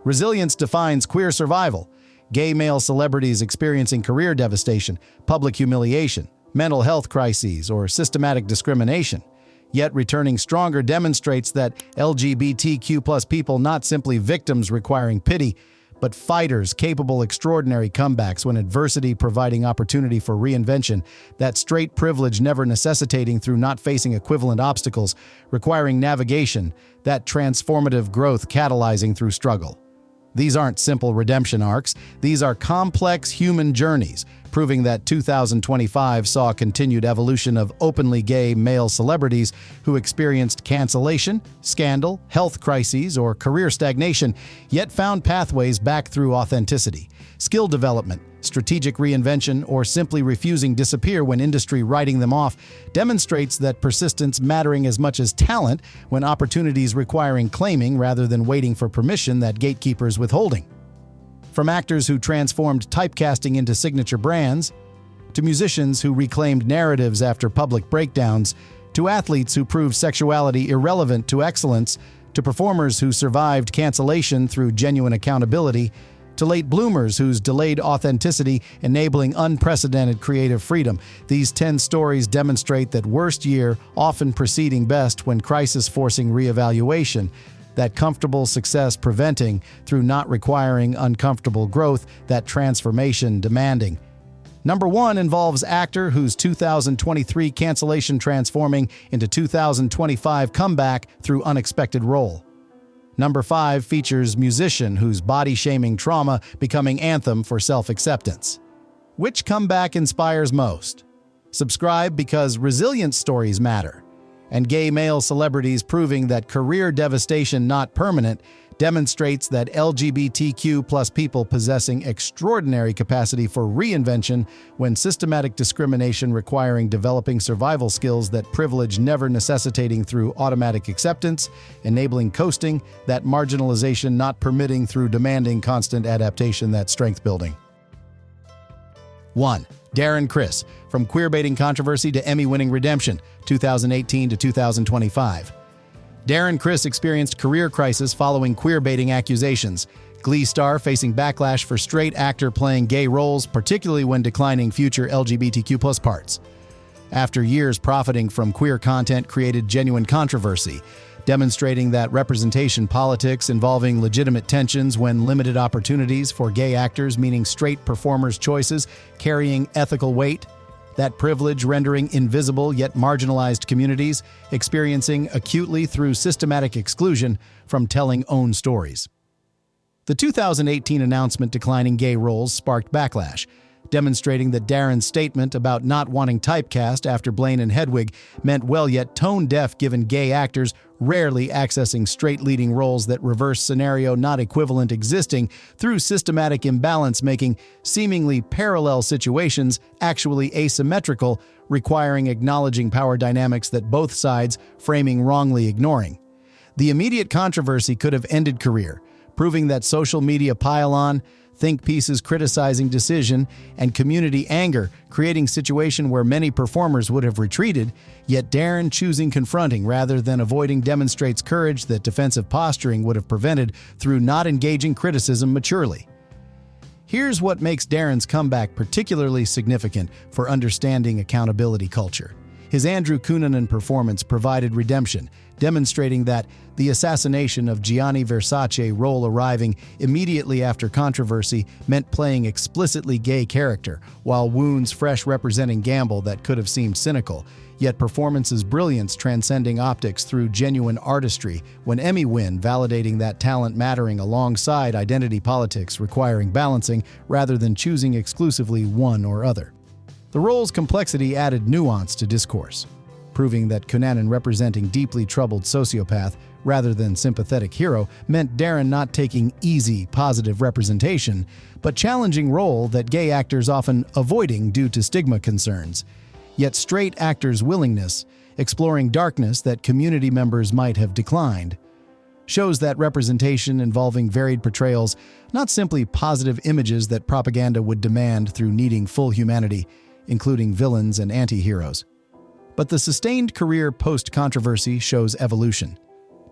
Resilience defines queer survival. Gay male celebrities experiencing career devastation, public humiliation, mental health crises, or systematic discrimination. Yet returning stronger demonstrates that LGBTQ+ people not simply victims requiring pity, but fighters capable extraordinary comebacks when adversity providing opportunity for reinvention, that straight privilege never necessitating through not facing equivalent obstacles, requiring navigation, that transformative growth catalyzing through struggle. These aren't simple redemption arcs, these are complex human journeys, proving that 2025 saw a continued evolution of openly gay male celebrities who experienced cancellation, scandal, health crises, or career stagnation, yet found pathways back through authenticity, skill development, strategic reinvention, or simply refusing disappear when industry writing them off, demonstrates that persistence mattering as much as talent when opportunities requiring claiming rather than waiting for permission that gatekeepers withholding. From actors who transformed typecasting into signature brands, to musicians who reclaimed narratives after public breakdowns, to athletes who proved sexuality irrelevant to excellence, to performers who survived cancellation through genuine accountability, to late bloomers whose delayed authenticity enabling unprecedented creative freedom. These 10 stories demonstrate that worst year often preceding best when crisis forcing reevaluation, that comfortable success preventing through not requiring uncomfortable growth, that transformation demanding. Number 1 involves actor whose 2023 cancellation transforming into 2025 comeback through unexpected role. Number 5 features musician whose body-shaming trauma becoming anthem for self-acceptance. Which comeback inspires most? Subscribe because resilience stories matter. And gay male celebrities proving that career devastation not permanent demonstrates that LGBTQ+ people possessing extraordinary capacity for reinvention when systematic discrimination requiring developing survival skills that privilege never necessitating through automatic acceptance, enabling coasting, that marginalization not permitting through demanding constant adaptation, that strength building. 1. Darren Criss, from queerbaiting controversy to Emmy-winning redemption, 2018 to 2025. Darren Criss experienced career crisis following queerbaiting accusations. Glee star facing backlash for straight actor playing gay roles, particularly when declining future LGBTQ+ parts. After years profiting from queer content created genuine controversy, demonstrating that representation politics involving legitimate tensions when limited opportunities for gay actors, meaning straight performers' choices, carrying ethical weight, that privilege rendering invisible yet marginalized communities, experiencing acutely through systematic exclusion from telling own stories. The 2018 announcement declining gay roles sparked backlash, demonstrating that Darren's statement about not wanting typecast after Blaine and Hedwig meant well yet tone-deaf given gay actors rarely accessing straight leading roles that reverse scenario not equivalent existing through systematic imbalance making seemingly parallel situations actually asymmetrical, requiring acknowledging power dynamics that both sides framing wrongly ignoring. The immediate controversy could have ended career, proving that social media pile-on, think pieces criticizing decision, and community anger, creating situation where many performers would have retreated, yet Darren choosing confronting rather than avoiding demonstrates courage that defensive posturing would have prevented through not engaging criticism maturely. Here's what makes Darren's comeback particularly significant for understanding accountability culture. His Andrew Cunanan performance provided redemption, demonstrating that the assassination of Gianni Versace role arriving immediately after controversy meant playing explicitly gay character, while wounds fresh representing gamble that could have seemed cynical, yet performance's brilliance transcending optics through genuine artistry when Emmy win validating that talent mattering alongside identity politics requiring balancing rather than choosing exclusively one or other. The role's complexity added nuance to discourse, proving that Cunanan representing deeply troubled sociopath rather than sympathetic hero meant Darren not taking easy, positive representation, but challenging role that gay actors often avoiding due to stigma concerns. Yet straight actors' willingness, exploring darkness that community members might have declined, shows that representation involving varied portrayals, not simply positive images that propaganda would demand through needing full humanity, including villains and anti-heroes. But the sustained career post-controversy shows evolution.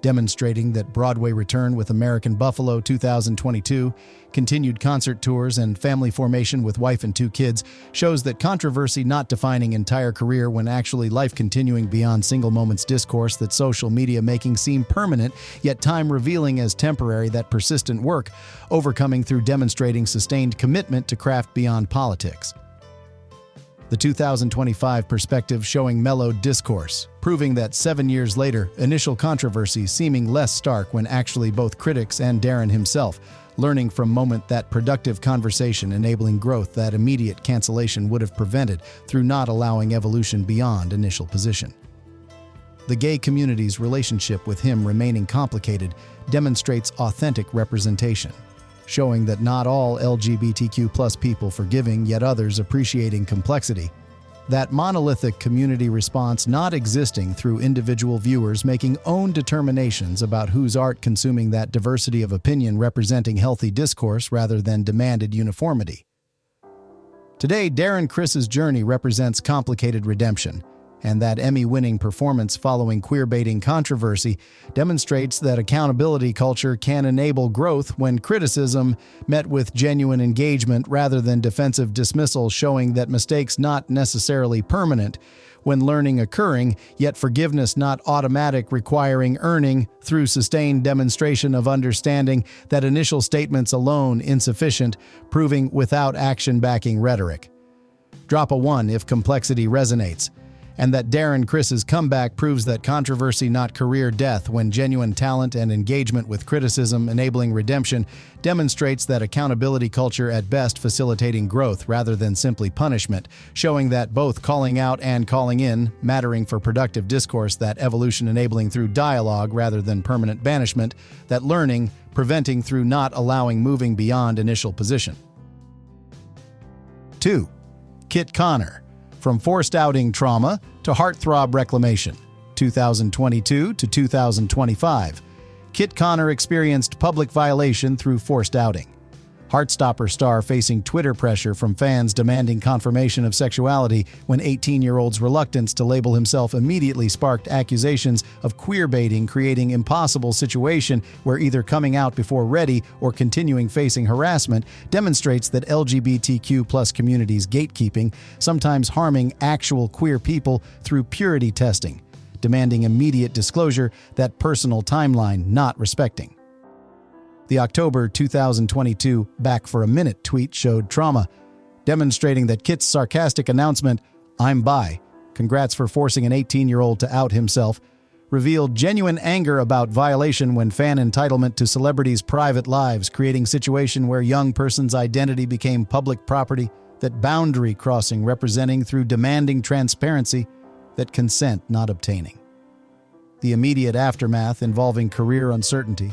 demonstrating that Broadway return with American Buffalo 2022, continued concert tours, and family formation with wife and 2 kids shows that controversy not defining entire career when actually life continuing beyond single moments discourse that social media making seem permanent, yet time revealing as temporary that persistent work, overcoming through demonstrating sustained commitment to craft beyond politics. The 2025 perspective showing mellowed discourse, proving that 7 years later, initial controversy seeming less stark when actually both critics and Darren himself learning from moment that productive conversation enabling growth that immediate cancellation would have prevented through not allowing evolution beyond initial position. The gay community's relationship with him remaining complicated demonstrates authentic representation, showing that not all LGBTQ+ people forgiving, yet others appreciating complexity. That monolithic community response not existing through individual viewers making own determinations about whose art consuming that diversity of opinion representing healthy discourse rather than demanded uniformity. Today, Darren Criss's journey represents complicated redemption, and that Emmy-winning performance following queer-baiting controversy demonstrates that accountability culture can enable growth when criticism met with genuine engagement rather than defensive dismissal, showing that mistakes not necessarily permanent when learning occurring, yet forgiveness not automatic requiring earning through sustained demonstration of understanding that initial statements alone insufficient, proving without action backing rhetoric. Drop a 1 if complexity resonates. And that Darren Criss's comeback proves that controversy not career death when genuine talent and engagement with criticism enabling redemption demonstrates that accountability culture at best facilitating growth rather than simply punishment, showing that both calling out and calling in, mattering for productive discourse, that evolution enabling through dialogue rather than permanent banishment, that learning, preventing through not allowing moving beyond initial position. 2. Kit Connor. From forced outing trauma to heartthrob reclamation, 2022 to 2025, Kit Connor experienced public violation through forced outing. Heartstopper star facing Twitter pressure from fans demanding confirmation of sexuality when 18-year-old's reluctance to label himself immediately sparked accusations of queerbaiting, creating impossible situation where either coming out before ready or continuing facing harassment demonstrates that LGBTQ+ community's gatekeeping, sometimes harming actual queer people through purity testing, demanding immediate disclosure that personal timeline not respecting. The October 2022 Back for a Minute tweet showed trauma, demonstrating that Kit's sarcastic announcement, "I'm bi, congrats for forcing an 18-year-old to out himself," revealed genuine anger about violation when fan entitlement to celebrities' private lives, creating situation where young person's identity became public property, that boundary crossing representing through demanding transparency, that consent not obtaining. The immediate aftermath involving career uncertainty,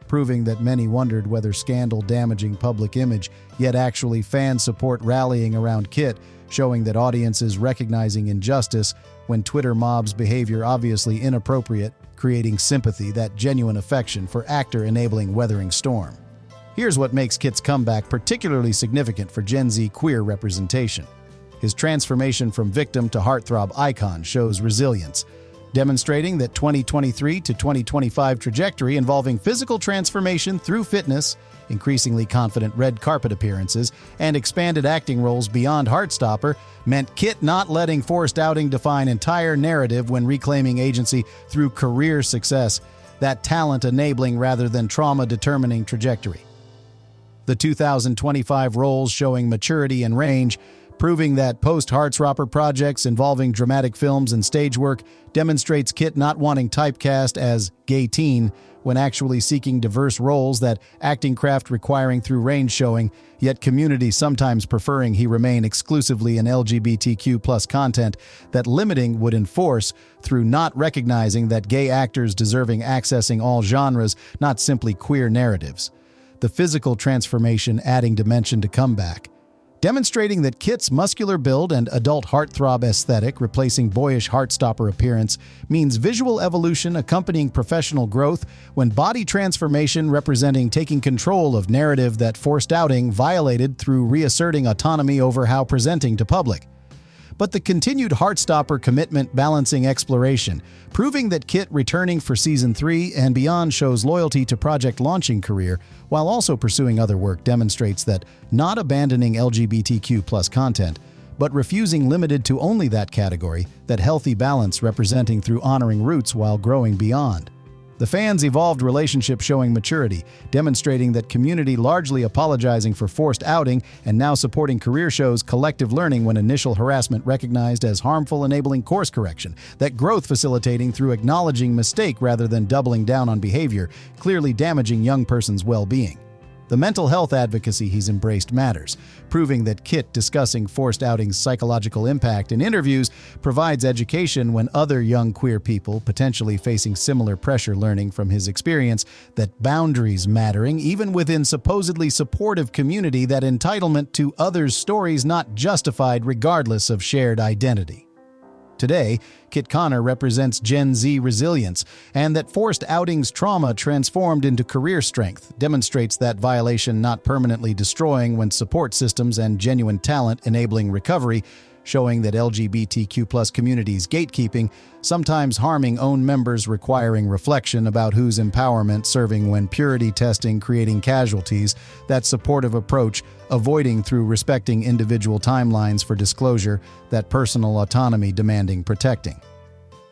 proving that many wondered whether scandal damaging public image, yet actually fan support rallying around Kit, showing that audiences recognizing injustice when Twitter mobs behavior obviously inappropriate, creating sympathy, that genuine affection for actor enabling weathering storm. Here's what makes Kit's comeback particularly significant for Gen Z queer representation. His transformation from victim to heartthrob icon shows resilience, demonstrating that 2023 to 2025 trajectory involving physical transformation through fitness, increasingly confident red carpet appearances, and expanded acting roles beyond Heartstopper meant Kit not letting forced outing define entire narrative when reclaiming agency through career success, that talent enabling rather than trauma determining trajectory. The 2025 roles showing maturity and range, proving that post-Heartstopper projects involving dramatic films and stage work demonstrates Kit not wanting typecast as gay teen when actually seeking diverse roles, that acting craft requiring through range showing, yet community sometimes preferring he remain exclusively in LGBTQ+ content, that limiting would enforce through not recognizing that gay actors deserving accessing all genres, not simply queer narratives. The physical transformation adding dimension to comeback, demonstrating that Kit's muscular build and adult heartthrob aesthetic replacing boyish Heartstopper appearance means visual evolution accompanying professional growth when body transformation representing taking control of narrative that forced outing violated through reasserting autonomy over how presenting to public. but the continued heartstopper commitment balancing exploration, proving that Kit returning for Season 3 and beyond shows loyalty to project launching career while also pursuing other work demonstrates that not abandoning LGBTQ+ content, but refusing limited to only that category, that healthy balance representing through honoring roots while growing beyond. The fans' evolved relationship showing maturity, demonstrating that community largely apologizing for forced outing and now supporting career shows collective learning when initial harassment recognized as harmful enabling course correction, that growth facilitating through acknowledging mistake rather than doubling down on behavior, clearly damaging young person's well-being. The mental health advocacy he's embraced matters, proving that Kit discussing forced outing's psychological impact in interviews provides education when other young queer people potentially facing similar pressure learning from his experience that boundaries mattering even within supposedly supportive community, that entitlement to others' stories not justified regardless of shared identity. Today, Kit Connor represents Gen Z resilience, and that forced outings trauma transformed into career strength demonstrates that violation not permanently destroying when support systems and genuine talent enabling recovery, showing that LGBTQ+ communities gatekeeping, sometimes harming own members requiring reflection about whose empowerment serving when purity testing creating casualties, that supportive approach avoiding through respecting individual timelines for disclosure, that personal autonomy demanding protecting.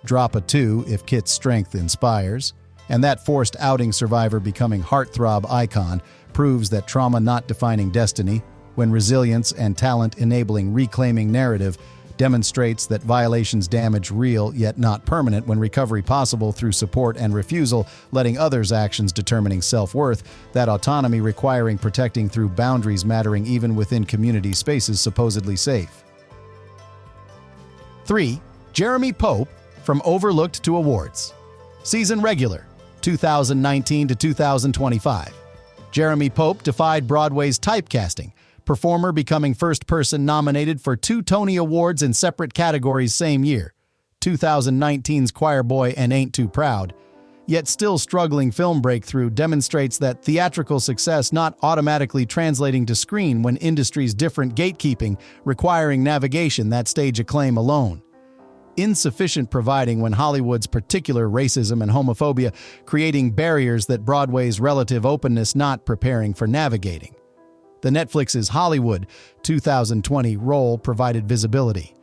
Drop a 2 if Kit's strength inspires, and that forced outing survivor becoming heartthrob icon proves that trauma not defining destiny, when resilience and talent enabling reclaiming narrative demonstrates that violations damage real yet not permanent when recovery possible through support and refusal, letting others' actions determining self-worth, that autonomy requiring protecting through boundaries mattering even within community spaces supposedly safe. 3. Jeremy Pope, from Overlooked to Awards. Season regular, 2019 to 2025. Jeremy Pope defied Broadway's typecasting, performer becoming first person nominated for 2 Tony Awards in separate categories same year, 2019's Choir Boy and Ain't Too Proud, yet still struggling film breakthrough demonstrates that theatrical success not automatically translating to screen when industry's different gatekeeping, requiring navigation that stage acclaim alone. Insufficient providing when Hollywood's particular racism and homophobia creating barriers that Broadway's relative openness not preparing for navigating. The Netflix's Hollywood 2020 role provided visibility,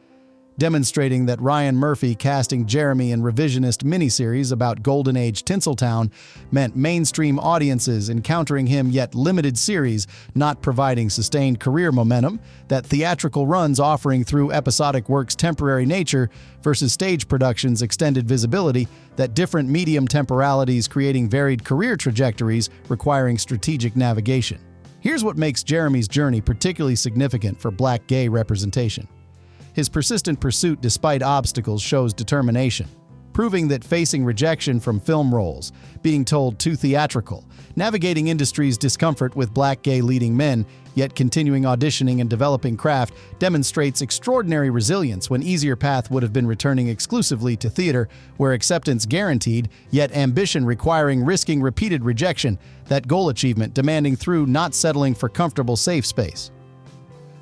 demonstrating that Ryan Murphy casting Jeremy in revisionist miniseries about Golden Age Tinseltown meant mainstream audiences encountering him yet limited series not providing sustained career momentum, that theatrical runs offering through episodic works temporary nature versus stage productions extended visibility, that different medium temporalities creating varied career trajectories requiring strategic navigation. Here's what makes Jeremy's journey particularly significant for Black gay representation. His persistent pursuit despite obstacles shows determination, proving that facing rejection from film roles, being told too theatrical, navigating industry's discomfort with Black gay leading men, yet continuing auditioning and developing craft demonstrates extraordinary resilience when easier path would have been returning exclusively to theater, where acceptance guaranteed, yet ambition requiring risking repeated rejection, that goal achievement demanding through not settling for comfortable safe space.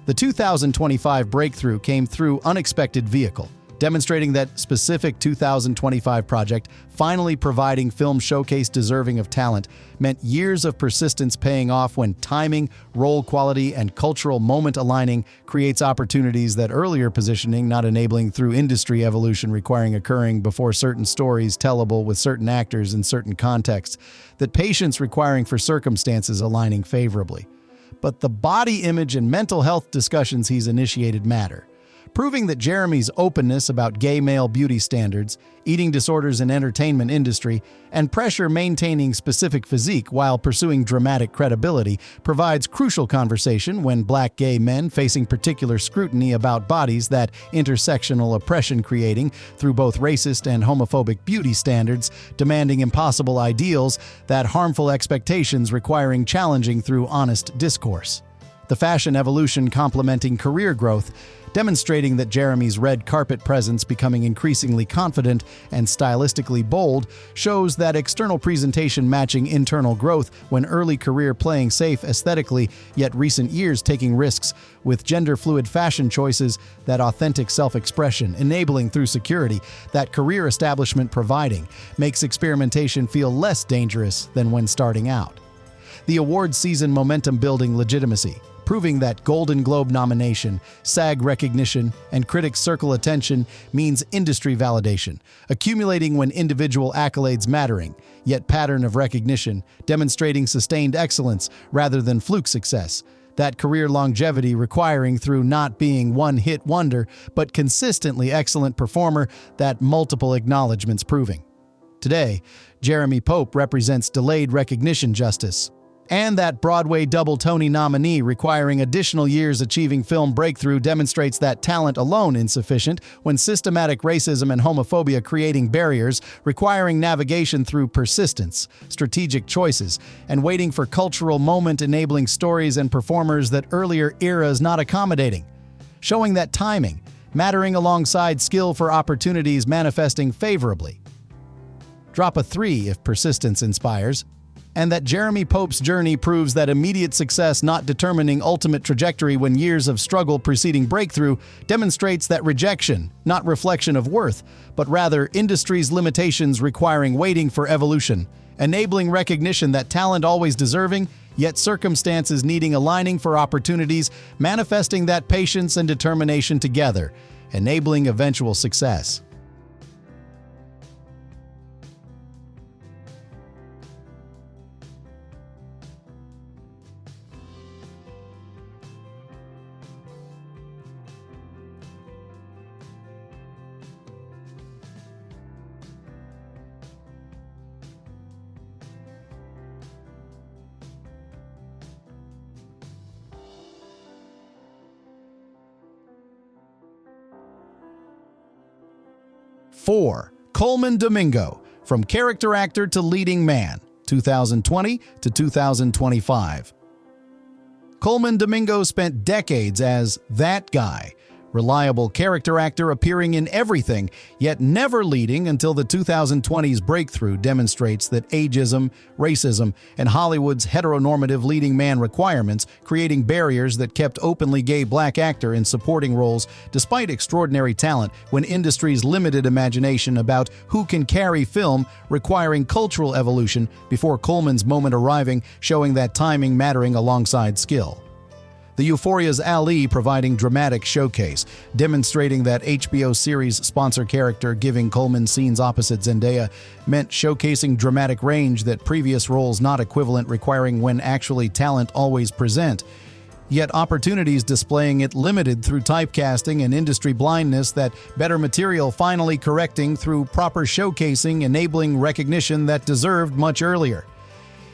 The 2025 breakthrough came through unexpected vehicle, demonstrating that specific 2025 project finally providing film showcase deserving of talent meant years of persistence paying off when timing, role quality, and cultural moment aligning creates opportunities that earlier positioning not enabling through industry evolution requiring occurring before certain stories tellable with certain actors in certain contexts, that patience requiring for circumstances aligning favorably. But the body image and mental health discussions he's initiated matter, proving that Jeremy's openness about gay male beauty standards, eating disorders in entertainment industry, and pressure maintaining specific physique while pursuing dramatic credibility provides crucial conversation when Black gay men facing particular scrutiny about bodies that intersectional oppression creating through both racist and homophobic beauty standards, demanding impossible ideals, that harmful expectations requiring challenging through honest discourse. the fashion evolution complementing career growth, demonstrating that Jeremy's red carpet presence becoming increasingly confident and stylistically bold shows that external presentation matching internal growth when early career playing safe aesthetically, yet recent years taking risks with gender-fluid fashion choices, that authentic self-expression enabling through security, that career establishment providing, makes experimentation feel less dangerous than when starting out. The awards season momentum building legitimacy, proving that Golden Globe nomination, SAG recognition, and critics' circle attention means industry validation, accumulating when individual accolades mattering, yet pattern of recognition, demonstrating sustained excellence rather than fluke success, that career longevity requiring through not being one-hit wonder, but consistently excellent performer, that multiple acknowledgments proving. Today, Jeremy Pope represents delayed recognition justice, and that Broadway double Tony nominee requiring additional years achieving film breakthrough demonstrates that talent alone insufficient when systematic racism and homophobia creating barriers, requiring navigation through persistence, strategic choices, and waiting for cultural moment enabling stories and performers that earlier eras not accommodating. Showing that timing, mattering alongside skill for opportunities manifesting favorably. Drop a 3 if persistence inspires. And that Jeremy Pope's journey proves that immediate success not determining ultimate trajectory when years of struggle preceding breakthrough demonstrates that rejection, not reflection of worth, but rather industry's limitations requiring waiting for evolution, enabling recognition that talent always deserving, yet circumstances needing aligning for opportunities, manifesting that patience and determination together, enabling eventual success. Four, Coleman Domingo, from character actor to leading man, 2020 to 2025. Coleman Domingo spent decades as that guy, reliable character actor appearing in everything, yet never leading until the 2020s breakthrough demonstrates that ageism, racism, and Hollywood's heteronormative leading man requirements creating barriers that kept openly gay black actor in supporting roles despite extraordinary talent when industry's limited imagination about who can carry film requiring cultural evolution before Coleman's moment arriving, showing that timing mattering alongside skill. The Euphoria's Ali providing dramatic showcase, demonstrating that HBO series sponsor character giving Coleman scenes opposite Zendaya meant showcasing dramatic range that previous roles not equivalent requiring when actually talent always present, yet opportunities displaying it limited through typecasting and industry blindness, that better material finally correcting through proper showcasing enabling recognition that deserved much earlier.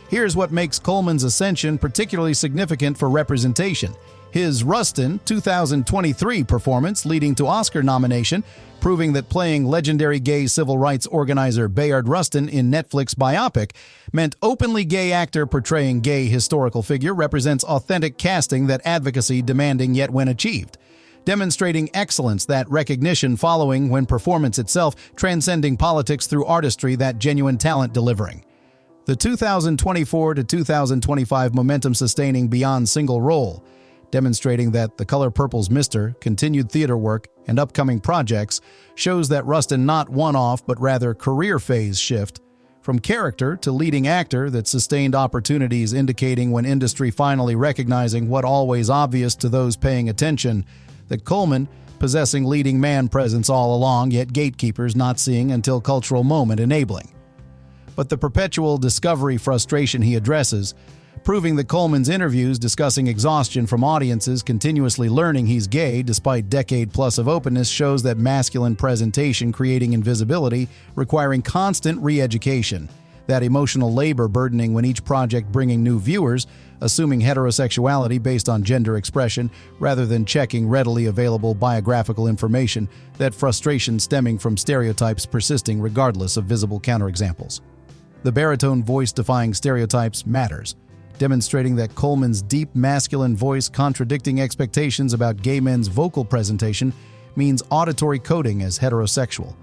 Here's what makes Coleman's ascension particularly significant for representation. His Rustin 2023 performance leading to Oscar nomination, proving that playing legendary gay civil rights organizer Bayard Rustin in Netflix biopic meant openly gay actor portraying gay historical figure represents authentic casting that advocacy demanding yet when achieved. Demonstrating excellence that recognition following when performance itself transcending politics through artistry that genuine talent delivering. The 2024 to 2025 momentum sustaining beyond single role, demonstrating that The Color Purple's Mr., continued theater work, and upcoming projects shows that Rustin not one-off but rather career phase shift, from character to leading actor that sustained opportunities indicating when industry finally recognizing what always obvious to those paying attention, that Coleman possessing leading man presence all along yet gatekeepers not seeing until cultural moment enabling. But the perpetual discovery frustration he addresses, proving that Coleman's interviews discussing exhaustion from audiences continuously learning he's gay despite decade-plus of openness shows that masculine presentation creating invisibility, requiring constant re-education, that emotional labor burdening when each project bringing new viewers, assuming heterosexuality based on gender expression rather than checking readily available biographical information, that frustration stemming from stereotypes persisting regardless of visible counterexamples. The baritone voice defying stereotypes matters, demonstrating that Coleman's deep masculine voice contradicting expectations about gay men's vocal presentation means auditory coding as heterosexual,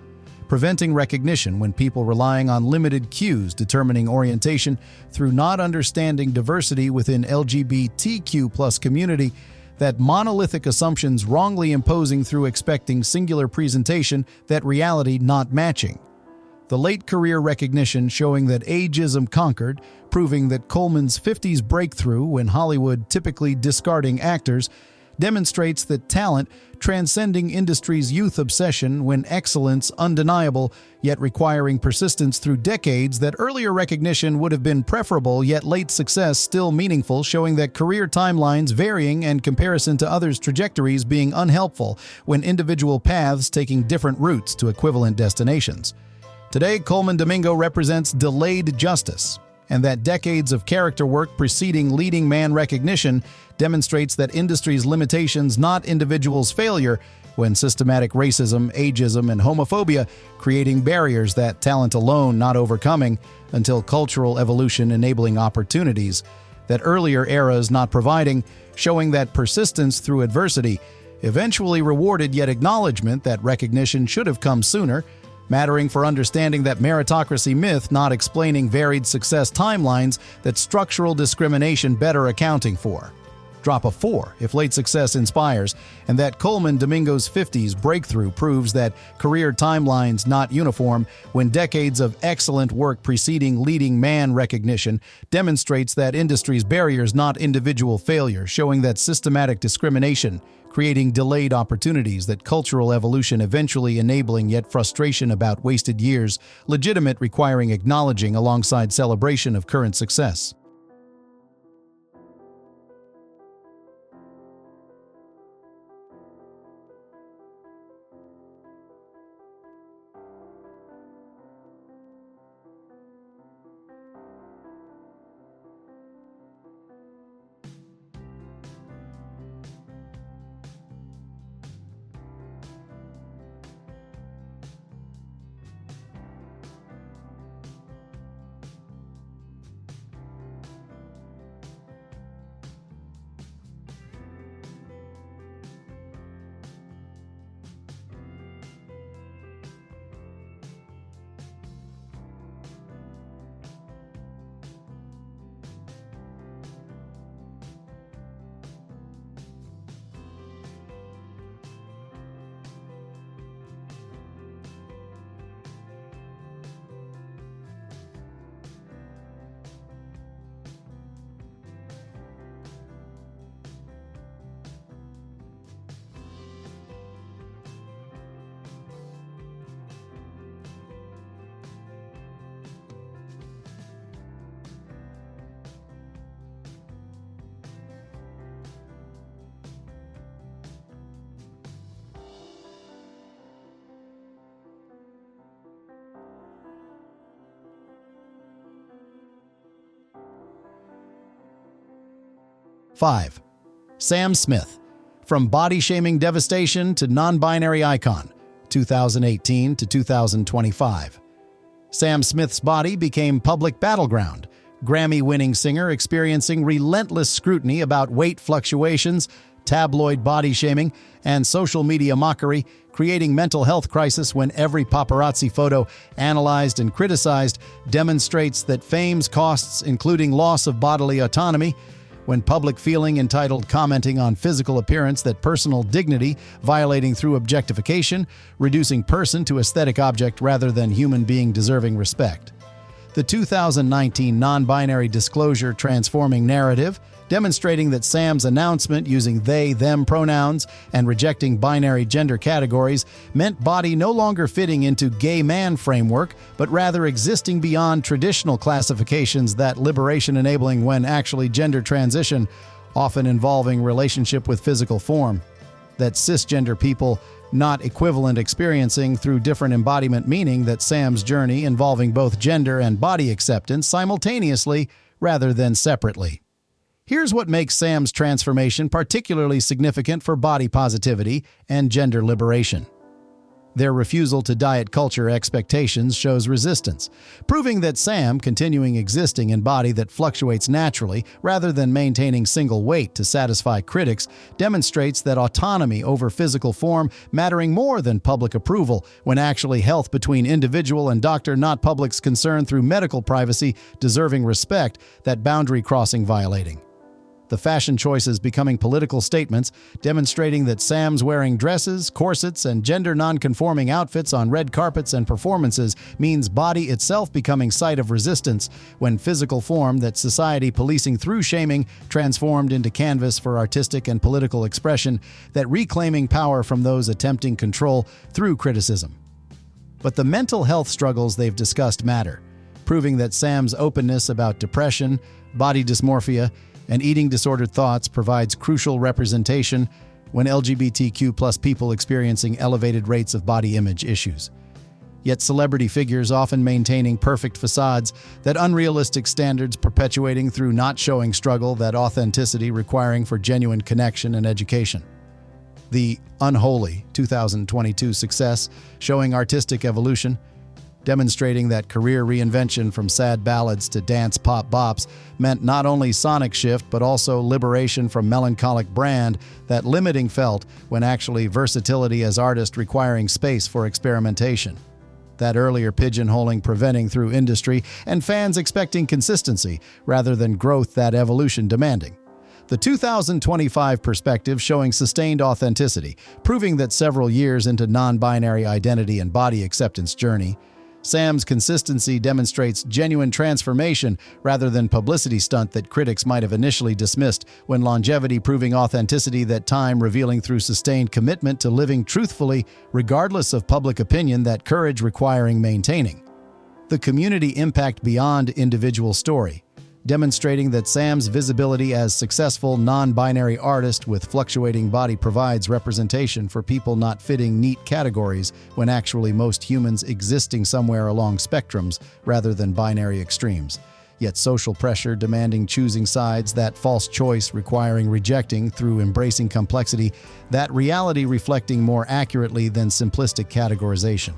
preventing recognition when people relying on limited cues determining orientation through not understanding diversity within LGBTQ+ community, that monolithic assumptions wrongly imposing through expecting singular presentation that reality not matching. The late career recognition showing that ageism conquered, proving that Coleman's 50s breakthrough when Hollywood typically discarding actors, demonstrates that talent transcending industry's youth obsession when excellence undeniable, yet requiring persistence through decades, that earlier recognition would have been preferable, yet late success still meaningful, showing that career timelines varying and comparison to others' trajectories being unhelpful when individual paths taking different routes to equivalent destinations. Today, Coleman Domingo represents delayed justice, and that decades of character work preceding leading man recognition demonstrates that industry's limitations, not individuals' failure, when systematic racism, ageism, and homophobia creating barriers that talent alone not overcoming until cultural evolution enabling opportunities that earlier eras not providing, showing that persistence through adversity eventually rewarded, yet acknowledgement that recognition should have come sooner, mattering for understanding that meritocracy myth not explaining varied success timelines that structural discrimination better accounting for. Drop a 4 if late success inspires, and that Coleman Domingo's 50s breakthrough proves that career timelines not uniform when decades of excellent work preceding leading man recognition demonstrates that industry's barriers not individual failure, showing that systematic discrimination creating delayed opportunities, that cultural evolution eventually enabling, yet frustration about wasted years, legitimate requiring acknowledging alongside celebration of current success. Five. Sam Smith, from body-shaming devastation to non-binary icon, 2018 to 2025. Sam Smith's body became public battleground, Grammy-winning singer experiencing relentless scrutiny about weight fluctuations, tabloid body shaming, and social media mockery, creating mental health crisis when every paparazzi photo analyzed and criticized demonstrates that fame's costs, including loss of bodily autonomy, when public feeling entitled commenting on physical appearance that personal dignity violating through objectification, reducing person to aesthetic object rather than human being deserving respect. The 2019 non-binary disclosure transforming narrative, demonstrating that Sam's announcement using they/them pronouns and rejecting binary gender categories meant body no longer fitting into gay man framework, but rather existing beyond traditional classifications that liberation enabling when actually gender transition, often involving relationship with physical form. That cisgender people not equivalent experiencing through different embodiment, meaning that Sam's journey involving both gender and body acceptance simultaneously rather than separately. Here's what makes Sam's transformation particularly significant for body positivity and gender liberation. Their refusal to diet culture expectations shows resistance, proving that Sam, continuing existing in body that fluctuates naturally rather than maintaining single weight to satisfy critics, demonstrates that autonomy over physical form mattering more than public approval, when actually health between individual and doctor, not public's concern through medical privacy, deserving respect, that boundary crossing violating. The fashion choices becoming political statements, demonstrating that Sam's wearing dresses, corsets, and gender non-conforming outfits on red carpets and performances means body itself becoming site of resistance, when physical form that society policing through shaming transformed into canvas for artistic and political expression, that reclaiming power from those attempting control through criticism. But the mental health struggles they've discussed matter, proving that Sam's openness about depression, body dysmorphia, and eating disordered thoughts provides crucial representation when LGBTQ+ people experiencing elevated rates of body image issues. Yet celebrity figures often maintaining perfect facades, that unrealistic standards perpetuating through not showing struggle, that authenticity requiring for genuine connection and education. The Unholy 2022 success, showing artistic evolution, demonstrating that career reinvention from sad ballads to dance pop bops meant not only sonic shift but also liberation from melancholic brand, that limiting felt when actually versatility as artist requiring space for experimentation. That earlier pigeonholing preventing through industry and fans expecting consistency rather than growth, that evolution demanding. The 2025 perspective showing sustained authenticity, proving that several years into non-binary identity and body acceptance journey, Sam's consistency demonstrates genuine transformation rather than publicity stunt that critics might have initially dismissed, when longevity proving authenticity, that time revealing through sustained commitment to living truthfully regardless of public opinion, that courage requiring maintaining. The community impact beyond individual story, demonstrating that Sam's visibility as successful non-binary artist with fluctuating body provides representation for people not fitting neat categories, when actually most humans existing somewhere along spectrums rather than binary extremes. Yet social pressure demanding choosing sides, that false choice requiring rejecting through embracing complexity, that reality reflecting more accurately than simplistic categorization.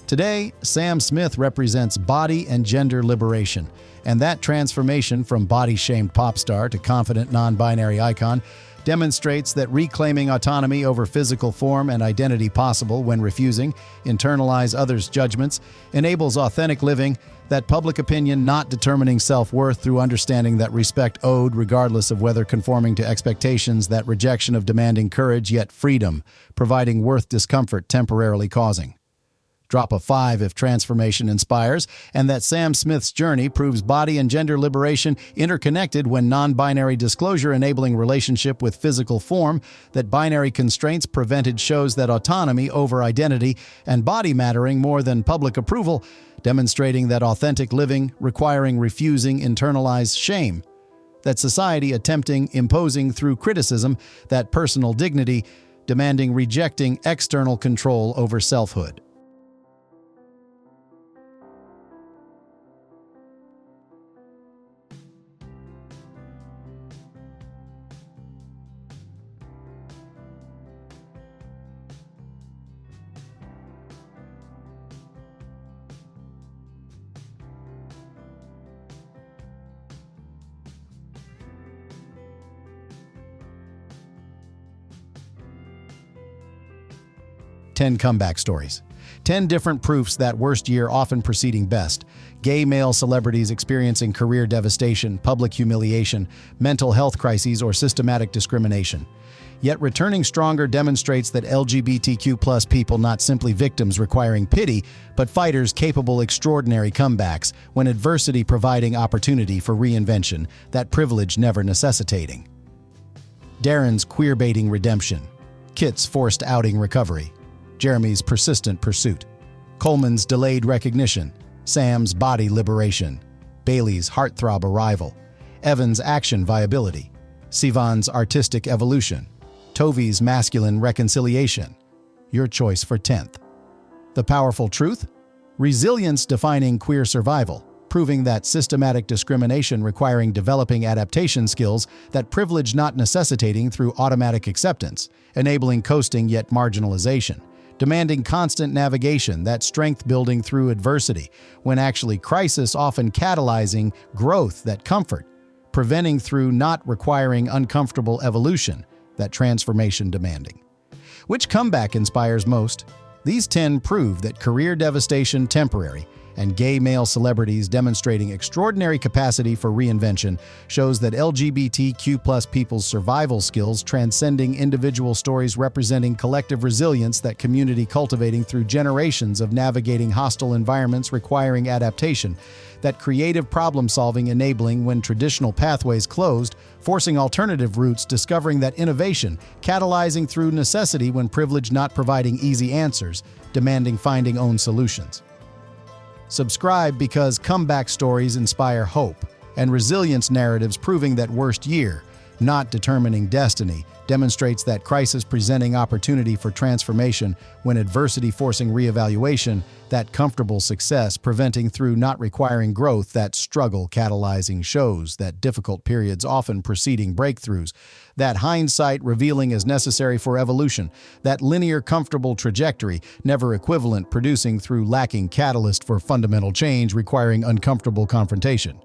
Today, Sam Smith represents body and gender liberation, and that transformation from body-shamed pop star to confident non-binary icon demonstrates that reclaiming autonomy over physical form and identity possible when refusing, internalize others' judgments, enables authentic living, that public opinion not determining self-worth through understanding that respect owed regardless of whether conforming to expectations, that rejection of demanding courage yet freedom, providing worth discomfort temporarily causing. Drop a 5 if transformation inspires, and that Sam Smith's journey proves body and gender liberation interconnected when non-binary disclosure enabling relationship with physical form, that binary constraints prevented shows that autonomy over identity and body mattering more than public approval, demonstrating that authentic living requiring refusing internalized shame, that society attempting imposing through criticism, that personal dignity demanding rejecting external control over selfhood. "10 comeback stories. 10 different proofs that worst year often preceding best. Gay male celebrities experiencing career devastation, public humiliation, mental health crises, or systematic discrimination. Yet returning stronger demonstrates that LGBTQ+ people not simply victims requiring pity, but fighters capable extraordinary comebacks when adversity providing opportunity for reinvention, that privilege never necessitating. Darren's queerbaiting redemption. Kit's forced outing recovery. Jeremy's persistent pursuit. Coleman's delayed recognition. Sam's body liberation. Bailey's heartthrob arrival. Evan's action viability. Sivan's artistic evolution. Tovi's masculine reconciliation. Your choice for 10th. The powerful truth? Resilience defining queer survival, proving that systematic discrimination requiring developing adaptation skills, that privilege not necessitating through automatic acceptance, enabling coasting yet marginalization, demanding constant navigation, that strength building through adversity, when actually crisis often catalyzing growth, that comfort, preventing through not requiring uncomfortable evolution, that transformation demanding. Which comeback inspires most? These 10 prove that career devastation temporary, and gay male celebrities demonstrating extraordinary capacity for reinvention shows that LGBTQ+ people's survival skills transcending individual stories representing collective resilience, that community cultivating through generations of navigating hostile environments requiring adaptation, that creative problem-solving enabling when traditional pathways closed, forcing alternative routes, discovering that innovation, catalyzing through necessity when privilege not providing easy answers, demanding finding own solutions. Subscribe because comeback stories inspire hope, and resilience narratives proving that worst year, not determining destiny, demonstrates that crisis presenting opportunity for transformation when adversity forcing reevaluation, that comfortable success preventing through not requiring growth, that struggle catalyzing shows that difficult periods often preceding breakthroughs, that hindsight revealing as necessary for evolution, that linear comfortable trajectory never equivalent producing through lacking catalyst for fundamental change requiring uncomfortable confrontation.